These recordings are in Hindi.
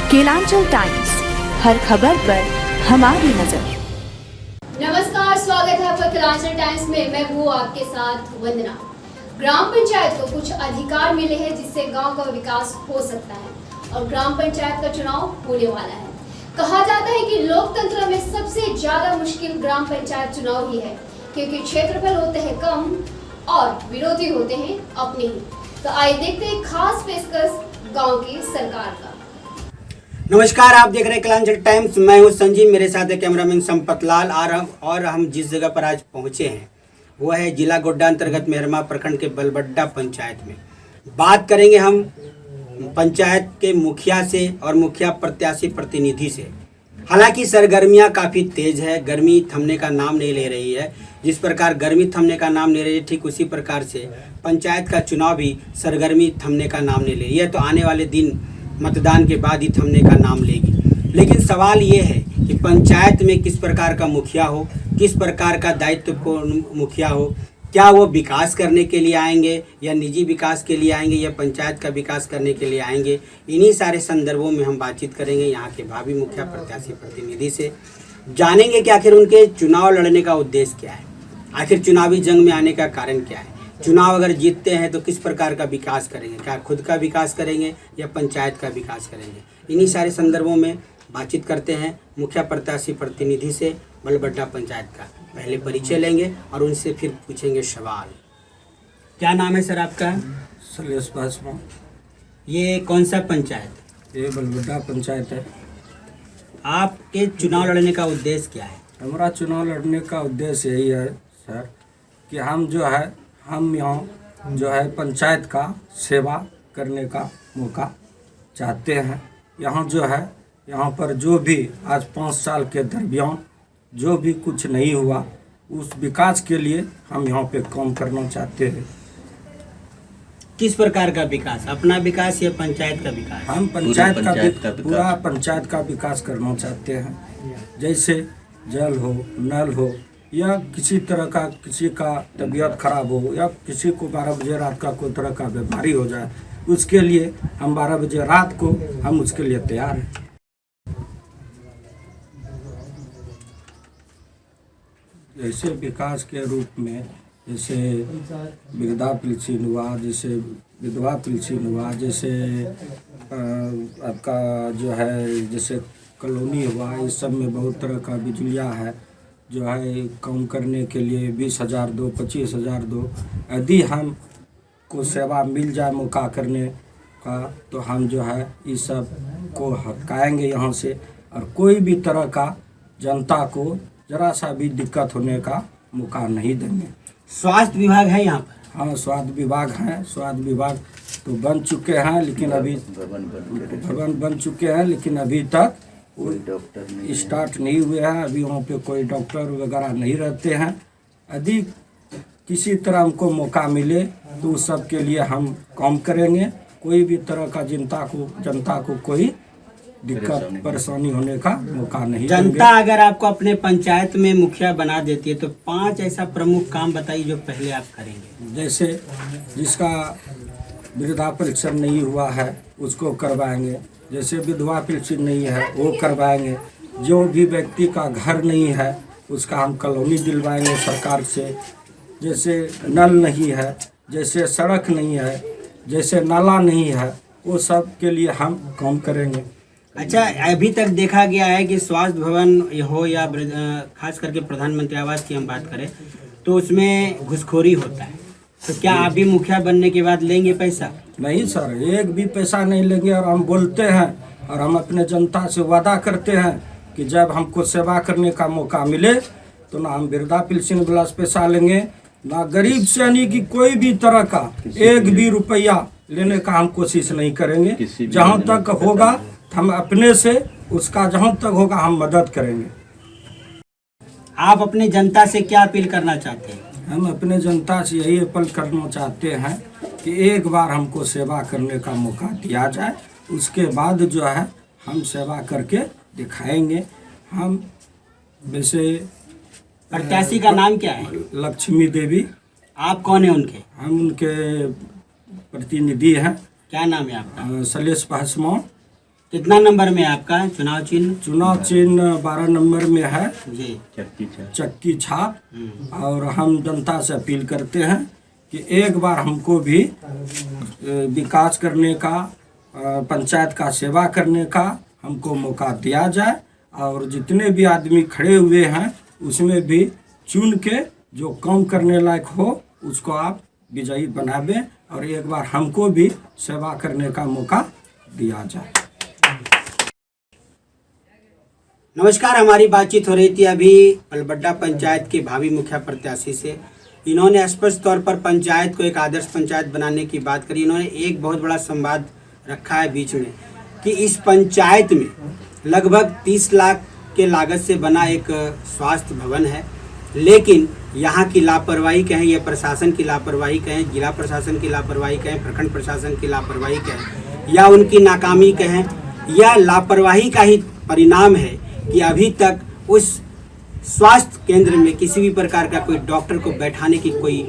केलांचल टाइम्स, हर खबर पर हमारी नजर। नमस्कार, स्वागत है आपका केलांचल टाइम्स में। मैं हूँ आपके साथ वंदना। ग्राम पंचायत को कुछ अधिकार मिले हैं जिससे गांव का विकास हो सकता है और ग्राम पंचायत का चुनाव होने वाला है। कहा जाता है कि लोकतंत्र में सबसे ज्यादा मुश्किल ग्राम पंचायत चुनाव ही है, क्योंकि क्षेत्रफल होते हैं कम और विरोधी होते हैं अपने ही। तो आइए देखते हैं खास पेशकश गांव की सरकार का। नमस्कार, आप देख रहे हैं केलांचल टाइम्स। मैं हूं संजीव, मेरे साथ है कैमरामैन संपत लाल। और हम जिस जगह पर आज पहुंचे हैं वो है जिला गोड्डा अंतर्गत मेहरमा प्रखंड के बलबड्डा पंचायत में। बात करेंगे हम पंचायत के मुखिया से और मुखिया प्रत्याशी प्रतिनिधि से। हालांकि सरगर्मियां काफ़ी तेज है, गर्मी थमने का नाम नहीं ले रही है। जिस प्रकार गर्मी थमने का नाम ले रही है, ठीक उसी प्रकार से पंचायत का चुनाव भी सरगर्मी थमने का नाम नहीं ले रही है। तो आने वाले दिन मतदान के बाद ही थमने का नाम लेगी। लेकिन सवाल ये है कि पंचायत में किस प्रकार का मुखिया हो, किस प्रकार का दायित्वपूर्ण मुखिया हो। क्या वो विकास करने के लिए आएंगे या निजी विकास के लिए आएंगे या पंचायत का विकास करने के लिए आएंगे। इन्हीं सारे संदर्भों में हम बातचीत करेंगे यहाँ के भावी मुखिया प्रत्याशी प्रतिनिधि से। जानेंगे कि आखिर उनके चुनाव लड़ने का उद्देश्य क्या है, आखिर चुनावी जंग में आने का कारण क्या है। चुनाव अगर जीतते हैं तो किस प्रकार का विकास करेंगे, क्या खुद का विकास करेंगे या पंचायत का विकास करेंगे। इन्हीं सारे संदर्भों में बातचीत करते हैं मुखिया प्रत्याशी प्रतिनिधि से बलबड्डा पंचायत का। पहले परिचय लेंगे और उनसे फिर पूछेंगे सवाल। क्या नाम है सर आपका? सलेश पासवान। ये कौन सा पंचायत? ये बलबड्डा पंचायत है। आपके चुनाव लड़ने का उद्देश्य क्या है? हमारा चुनाव लड़ने का उद्देश्य यही है सर कि हम यहाँ जो है पंचायत का सेवा करने का मौका चाहते हैं। यहाँ पर जो भी आज 5 साल के दरमियान जो भी कुछ नहीं हुआ, उस विकास के लिए हम यहाँ पे काम करना चाहते हैं। किस प्रकार का विकास, अपना विकास या पंचायत का विकास? हम पूरा पंचायत का विकास करना चाहते हैं। जैसे जल हो, नल हो, या किसी तरह का किसी का तबीयत खराब हो या किसी को 12 बजे रात का कोई तरह का बीमारी हो जाए, उसके लिए हम 12 बजे रात को हम उसके लिए तैयार हैं। जैसे विकास के रूप में जैसे वृद्धा पेंशन हुआ, जैसे विधवा पेंशन हुआ, जैसे आपका जो है जैसे कॉलोनी हुआ, इस सब में बहुत तरह का बिजलियाँ है जो है काम करने के लिए 20,000 दो, 25,000 दो। यदि हम को सेवा मिल जाए मौका करने का तो हम जो है इस सब को हटकाएंगे यहाँ से, और कोई भी तरह का जनता को जरा सा भी दिक्कत होने का मौका नहीं देंगे। स्वास्थ्य विभाग है यहाँ पर? हाँ, स्वास्थ्य विभाग है। स्वास्थ्य विभाग तो बन चुके हैं, लेकिन अभी भवन बन चुके हैं, लेकिन अभी तक कोई डॉक्टर स्टार्ट नहीं हुए हैं। अभी वहाँ पे कोई डॉक्टर वगैरह नहीं रहते हैं। यदि किसी तरह हमको मौका मिले तो उस सब के लिए हम काम करेंगे। कोई भी तरह का जनता को कोई दिक्कत परेशानी होने का मौका नहीं देंगे। जनता अगर आपको अपने पंचायत में मुखिया बना देती है तो 5 ऐसा प्रमुख काम बताइए जो पहले आप करेंगे। जैसे जिसका वृद्धा पेंशन नहीं हुआ है उसको करवाएंगे, जैसे विधवा पेंशन नहीं है वो करवाएंगे। जो भी व्यक्ति का घर नहीं है उसका हम कॉलोनी दिलवाएंगे सरकार से। जैसे नल नहीं है, जैसे सड़क नहीं है, जैसे नाला नहीं है, वो सब के लिए हम काम करेंगे। अच्छा, अभी तक देखा गया है कि स्वास्थ्य भवन हो या खास करके प्रधानमंत्री आवास की हम बात करें तो उसमें घुसखोरी होता है। तो क्या आप भी मुखिया बनने के बाद लेंगे पैसा? नहीं सर, एक भी पैसा नहीं लेंगे। और हम बोलते हैं और हम अपने जनता से वादा करते हैं कि जब हमको सेवा करने का मौका मिले तो ना हम वृद्धा पेंशन वाला पैसा लेंगे, ना गरीब से यानी कि कोई भी तरह का एक भी रुपया लेने का हम कोशिश नहीं करेंगे। जहाँ तक होगा हम अपने से उसका जहाँ तक होगा हम मदद करेंगे। आप अपनी जनता से क्या अपील करना चाहते हैं? हम अपने जनता से यही अपील करना चाहते हैं कि एक बार हमको सेवा करने का मौका दिया जाए, उसके बाद जो है हम सेवा करके दिखाएंगे। हम वैसे प्रत्याशी का नाम क्या है? लक्ष्मी देवी। आप कौन है उनके? हम उनके प्रतिनिधि हैं। क्या नाम है आपका? सलेश पासवान। कितना नंबर में है आपका चुनाव चिन्ह? चुनाव चिन्ह 12 नंबर में है, जी। चक्की छाप। और हम जनता से अपील करते हैं कि एक बार हमको भी विकास करने का, पंचायत का सेवा करने का हमको मौका दिया जाए, और जितने भी आदमी खड़े हुए हैं उसमें भी चुन के जो काम करने लायक हो उसको आप विजयी बनावें, और एक बार हमको भी सेवा करने का मौका दिया जाए। नमस्कार, हमारी बातचीत हो रही थी अभी बलबड्डा पंचायत के भावी मुखिया प्रत्याशी से। इन्होंने स्पष्ट तौर पर पंचायत को एक आदर्श पंचायत बनाने की बात करी। इन्होंने एक बहुत बड़ा संवाद रखा है बीच में कि इस पंचायत में लगभग 30 लाख के लागत से बना एक स्वास्थ्य भवन है, लेकिन यहाँ की लापरवाही कहें या प्रशासन की लापरवाही कहें, जिला प्रशासन की लापरवाही कहें, प्रखंड प्रशासन की लापरवाही कहें, या उनकी नाकामी कहें, या लापरवाही का ही परिणाम है कि अभी तक उस स्वास्थ्य केंद्र में किसी भी प्रकार का कोई डॉक्टर को बैठाने की कोई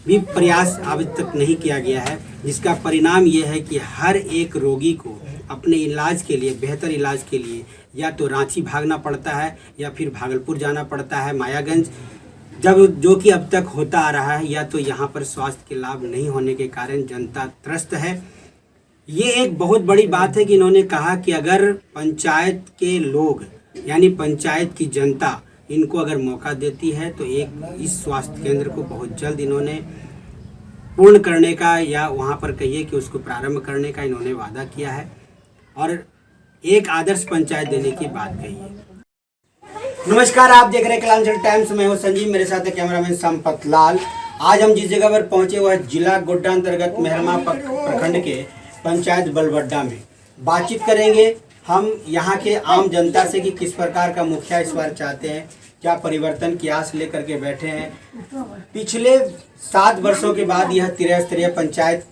भी प्रयास अभी तक नहीं किया गया है, जिसका परिणाम ये है कि हर एक रोगी को अपने इलाज के लिए, बेहतर इलाज के लिए या तो रांची भागना पड़ता है या फिर भागलपुर जाना पड़ता है, मायागंज, जो कि अब तक होता आ रहा है, या तो यहाँ पर स्वास्थ्य के लाभ नहीं होने के कारण जनता त्रस्त है। ये एक बहुत बड़ी बात है कि इन्होंने कहा कि अगर पंचायत के लोग यानी पंचायत की जनता इनको अगर मौका देती है तो एक इस स्वास्थ्य केंद्र को बहुत जल्द इन्होंने पूर्ण करने का, या वहाँ पर कहिए कि उसको प्रारंभ करने का इन्होंने वादा किया है और एक आदर्श पंचायत देने की बात कही है। नमस्कार, आप देख रहे हैं कलांचल टाइम्स। मैं हूँ संजीव, मेरे साथ है कैमरामैन संपत लाल। आज हम जिस जगह पर पहुँचे वह जिला गोड्डा अंतर्गत मेहरमा प्रखंड के पंचायत बलबड्डा में। बातचीत करेंगे हम यहाँ के आम जनता से कि किस प्रकार का मुखिया इस बार चाहते हैं, क्या परिवर्तन की आस लेकर के बैठे हैं। पिछले 7 वर्षों के बाद यह त्रिस्तरीय पंचायत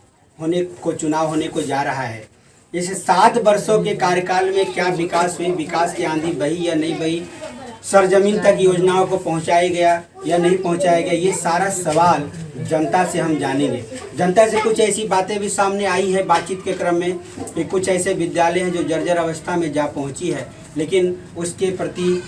चुनाव होने को जा रहा है। इस 7 वर्षों के कार्यकाल में क्या विकास हुई, विकास की आंधी बही या नहीं बही, सरजमीन तक योजनाओं को पहुंचाया गया या नहीं पहुंचाया गया, ये सारा सवाल जनता से हम जानेंगे। जनता से कुछ ऐसी बातें भी सामने आई है बातचीत के क्रम में कि कुछ ऐसे विद्यालय हैं जो जर्जर अवस्था में जा पहुंची है, लेकिन उसके प्रति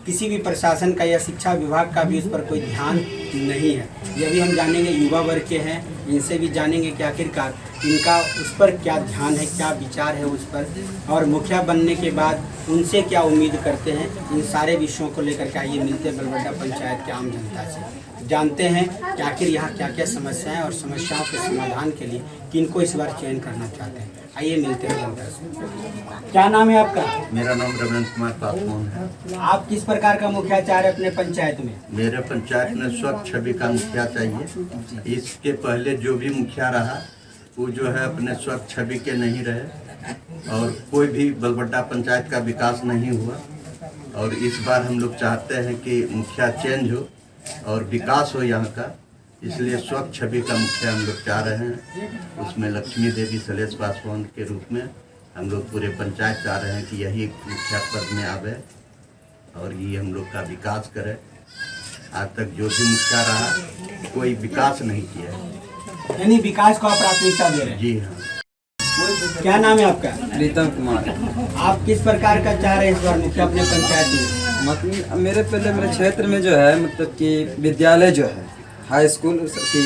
किसी भी प्रशासन का या शिक्षा विभाग का भी उस पर कोई ध्यान नहीं है। ये भी हम जानेंगे, युवा वर्ग के हैं, इनसे भी जानेंगे कि आखिरकार इनका उस पर क्या ध्यान है, क्या विचार है उस पर, और मुखिया बनने के बाद उनसे क्या उम्मीद करते हैं। इन सारे विषयों को लेकर के आइए मिलते हैं बलबड्डा पंचायत के आम जनता से, जानते हैं कि आखिर यहाँ क्या क्या समस्याएं और समस्याओं के समाधान के लिए किनको इस बार चयन करना चाहते हैं। आइए मिलते हैं जनता से। क्या नाम है आपका? मेरा नाम रविंद्र कुमार पासवान है। आप किस प्रकार का मुखिया चाह रहे अपने पंचायत में? मेरे पंचायत में स्वच्छ छवि का मुखिया चाहिए। इसके पहले जो भी मुखिया रहा वो जो है अपने स्वच्छ छवि के नहीं रहे और कोई भी बलबड्डा पंचायत का विकास नहीं हुआ। और इस बार हम लोग चाहते हैं कि मुखिया चेंज हो और विकास हो यहाँ का, इसलिए स्वच्छ छवि का मुखिया हम लोग चाह रहे हैं। उसमें लक्ष्मी देवी सलेश पासवान के रूप में हम लोग पूरे पंचायत चाह रहे हैं कि यही मुखिया पद में आवे और ये हम लोग का विकास करे। आज तक जो भी मुखिया रहा कोई विकास नहीं किया, यानी विकास को आप प्राथमिकता दे रहे हैं? जी हाँ। क्या नाम है आपका? प्रीतम कुमार। आप किस प्रकार का चाह रहे हैं इस बार मुखिया अपने पंचायत में? मतलब मेरे क्षेत्र में जो है, मतलब कि विद्यालय जो है हाई स्कूल की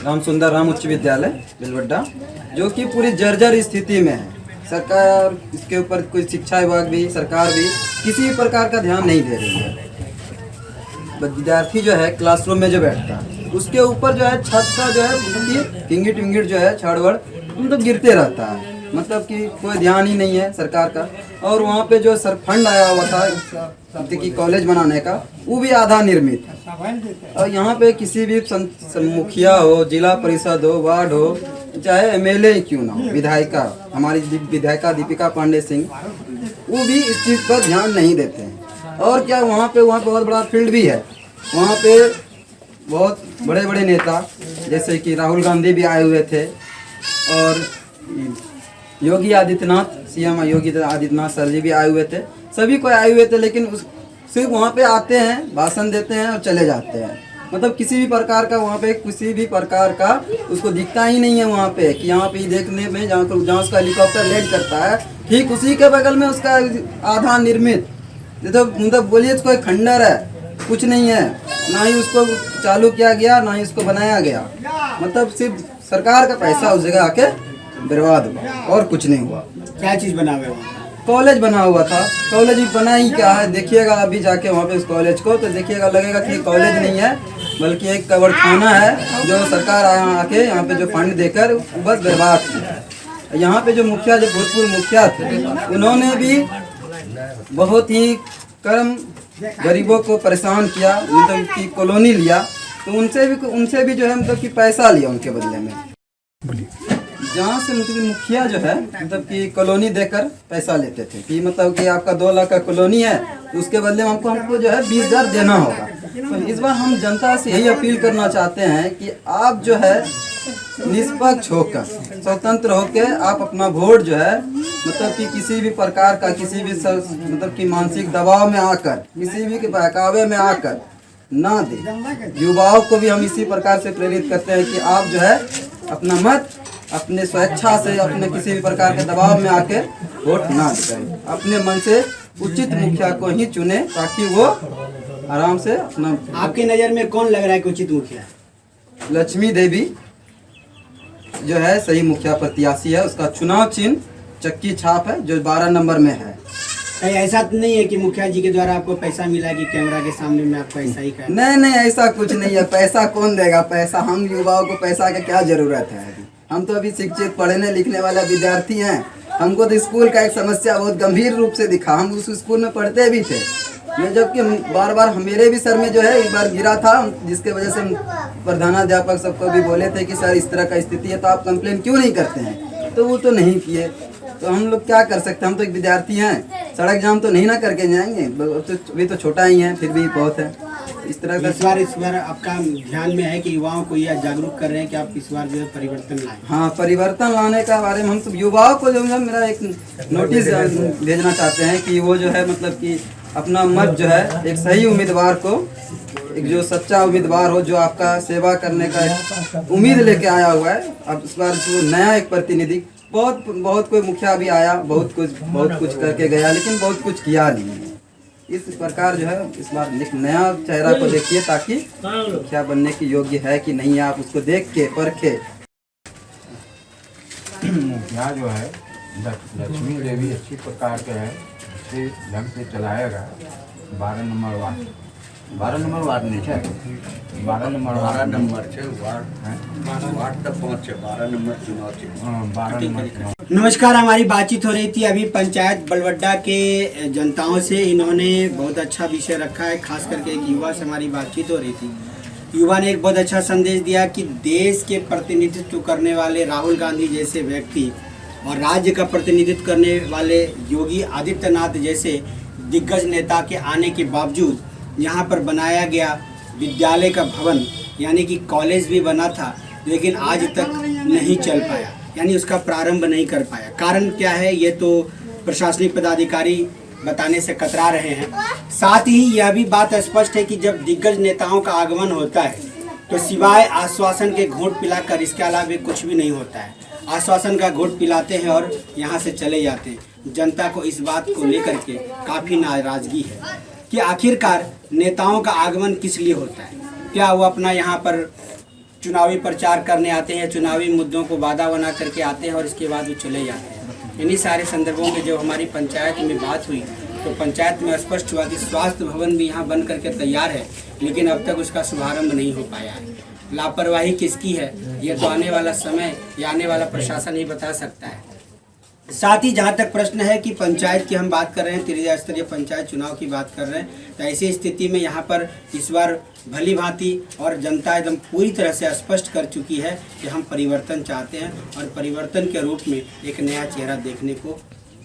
राम सुंदर राम उच्च विद्यालय बलबड्डा, जो कि पूरी जर्जर स्थिति में है। सरकार इसके ऊपर कोई शिक्षा विभाग भी, सरकार भी किसी भी प्रकार का ध्यान नहीं दे रही है। विद्यार्थी जो है क्लासरूम में जो बैठता है उसके ऊपर जो है छत का जो है टिंगिट विंगिट जो है छड़वड़ मतलब गिरते रहता है, मतलब कि कोई ध्यान ही नहीं है सरकार का। और वहाँ पे जो फंड आया हुआ था कि कॉलेज बनाने का, वो भी आधा निर्मित है। और यहाँ पे किसी भी मुखिया हो, जिला परिषद हो, वार्ड हो, चाहे एमएलए क्यों ना हो, विधायिका हमारी विधायिका दीपिका पांडे सिंह, वो भी इस चीज़ पर ध्यान नहीं देते हैं। और क्या वहाँ पे बहुत बड़ा फील्ड भी है, वहाँ पे बहुत बड़े बड़े नेता जैसे कि राहुल गांधी भी आए हुए थे और योगी आदित्यनाथ, सीएम योगी आदित्यनाथ सर जी भी आए हुए थे, सभी कोई आए हुए थे, लेकिन सिर्फ वहाँ पे आते हैं, भाषण देते हैं और चले जाते हैं। मतलब किसी भी प्रकार का वहाँ पे किसी भी प्रकार का उसको दिखता ही नहीं है वहाँ पे कि यहाँ पे देखने में जहाँ उसका हेलीकॉप्टर लैंड करता है ठीक उसी के बगल में उसका आधा निर्मित मतलब बोलिए तो कोई खंडर है, कुछ नहीं है, ना ही उसको चालू किया गया ना ही उसको बनाया गया। मतलब सिर्फ सरकार का पैसा उस जगह आके बर्बाद हुआ और कुछ नहीं हुआ। क्या चीज़ बना हुआ है वहाँ? कॉलेज बना हुआ था, कॉलेज भी बना ही क्या है, देखिएगा अभी जाके वहाँ पे उस कॉलेज को तो देखिएगा लगेगा कि कॉलेज नहीं है बल्कि एक कब्रखाना है जो सरकार आके यहाँ पे जो फंड देकर बस बर्बाद किया। यहाँ पे जो मुखिया जो भूतपूर्व मुखिया थे उन्होंने भी बहुत ही कर्म गरीबों को परेशान किया, मतलब कि कॉलोनी लिया तो उनसे भी जो है मतलब कि पैसा लिया उनके बदले में। जहाँ से मतलब मुखिया जो है मतलब कि कॉलोनी देकर पैसा लेते थे कि मतलब कि आपका 2 लाख का कॉलोनी है तो उसके बदले में हमको जो है 20,000 देना होगा। तो इस बार हम जनता से यही अपील करना चाहते हैं कि आप जो है निष्पक्ष होकर स्वतंत्र होकर आप अपना वोट जो है मतलब कि किसी भी प्रकार का किसी भी मतलब कि मानसिक दबाव में आकर किसी भी के बहकावे में आकर ना दे। युवाओं को भी हम इसी प्रकार से प्रेरित करते हैं कि आप जो है अपना मत अपने स्वेच्छा से अपने किसी भी प्रकार के दबाव में आके वोट ना करें, अपने मन से उचित मुखिया को ही चुने ताकि वो आराम से अपना। आपकी नज़र में कौन लग रहा है कि उचित मुखिया है? लक्ष्मी देवी जो है सही मुखिया प्रत्याशी है, उसका चुनाव चिन्ह चक्की छाप है जो 12 नंबर में है। कहीं ऐसा तो नहीं है कि मुखिया जी के द्वारा आपको पैसा मिला कि कैमरा के सामने में आपको ऐसा ही करना? नहीं ऐसा कुछ नहीं है, पैसा कौन देगा पैसा, हम युवाओं को पैसा की क्या जरूरत है। हम तो अभी शिक्षित पढ़ने लिखने वाला विद्यार्थी हैं, हमको तो स्कूल का एक समस्या बहुत गंभीर रूप से दिखा, हम उस स्कूल में पढ़ते भी थे। मैं जबकि बार बार मेरे भी सर में जो है एक बार गिरा था जिसके वजह से प्रधानाध्यापक सबको भी बोले थे कि सर इस तरह का स्थिति है तो आप कंप्लेन क्यों नहीं करते हैं, तो वो तो नहीं किए। तो हम लोग क्या कर सकते हैं, हम तो एक विद्यार्थी हैं, सड़क जाम तो नहीं ना करके जाएंगे, अभी तो छोटा ही है फिर भी बहुत है इस तरह का। इस बार आपका ध्यान में है कि युवाओं को यह जागरूक कर रहे हैं कि आप इस बार जो है परिवर्तन लाएं? हाँ, परिवर्तन लाने का बारे में हम सब युवाओं को जो है मेरा एक नोटिस भेजना चाहते हैं कि वो जो है मतलब कि अपना मत जो है एक सही उम्मीदवार को, एक जो सच्चा उम्मीदवार हो जो आपका सेवा करने का उम्मीद लेके आया हुआ है। अब इस बार जो नया एक प्रतिनिधि बहुत कोई मुखिया भी आया, बहुत कुछ करके गया लेकिन बहुत कुछ किया नहीं है। इस प्रकार जो है इस बार एक नया चेहरा को देखिए ताकि मुखिया बनने की योग्य है कि नहीं है, आप उसको देख के परखे। मुखिया जो है लक्ष्मी देवी अच्छी प्रकार के है, अच्छे ढंग से चलाएगा। 12 नंबर वार्ड 12 नंबर वार्ड नहीं है, 12 नंबर છે वार्ड तक पहुँचे 12 नंबर चुनाव છે। 12 नंबर। नमस्कार, हमारी बातचीत हो रही थी अभी पंचायत बलवड्डा के जनताओं से। इन्होंने बहुत अच्छा विषय रखा है, खास करके एक युवा से हमारी बातचीत हो रही थी। युवा ने एक बहुत अच्छा संदेश दिया कि देश के प्रतिनिधित्व करने वाले राहुल गांधी जैसे व्यक्ति और राज्य का प्रतिनिधित्व करने वाले योगी आदित्यनाथ जैसे दिग्गज नेता के आने के बावजूद यहाँ पर बनाया गया विद्यालय का भवन यानी कि कॉलेज भी बना था लेकिन आज तक नहीं चल पाया, यानी उसका प्रारंभ नहीं कर पाया। कारण क्या है ये तो प्रशासनिक पदाधिकारी बताने से कतरा रहे हैं। साथ ही यह भी बात स्पष्ट है कि जब दिग्गज नेताओं का आगमन होता है तो सिवाय आश्वासन के घूंट पिलाकर इसके अलावा कुछ भी नहीं होता है। आश्वासन का घूंट पिलाते हैं और यहाँ से चले जाते हैं। जनता को इस बात को लेकर के काफ़ी नाराज़गी है कि आखिरकार नेताओं का आगमन किस लिए होता है। क्या वो अपना यहाँ पर चुनावी प्रचार करने आते हैं, चुनावी मुद्दों को वादा बना करके आते हैं और इसके बाद वो चले जाते हैं। इन्हीं सारे संदर्भों में जब हमारी पंचायत में बात हुई तो पंचायत में स्पष्ट हुआ कि स्वास्थ्य भवन भी यहाँ बन करके तैयार है लेकिन अब तक उसका शुभारंभ नहीं हो पाया है। लापरवाही किसकी है ये तो आने वाला समय या आने वाला प्रशासन ही बता सकता है। साथ ही जहाँ तक प्रश्न है कि पंचायत की हम बात कर रहे हैं, त्रिस्तरीय स्तरीय पंचायत चुनाव की बात कर रहे हैं, तो ऐसी स्थिति में यहाँ पर इस बार भली भांति और जनता एकदम पूरी तरह से स्पष्ट कर चुकी है कि हम परिवर्तन चाहते हैं और परिवर्तन के रूप में एक नया चेहरा देखने को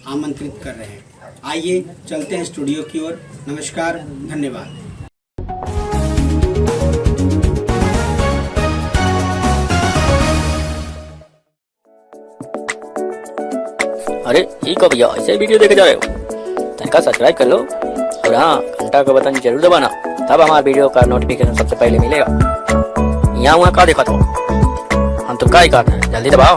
आमंत्रित कर रहे हैं। आइए चलते हैं स्टूडियो की ओर। नमस्कार, धन्यवाद। अरे ये कब भैया ऐसे वीडियो देखे जा रहे हो? तनिका सब्सक्राइब कर लो और हाँ, घंटा का बटन जरूर दबाना, तब हमारे वीडियो का नोटिफिकेशन सबसे पहले मिलेगा। यहाँ वहाँ का देखा तो हम तो क्या ही करते हैं, जल्दी दबाओ।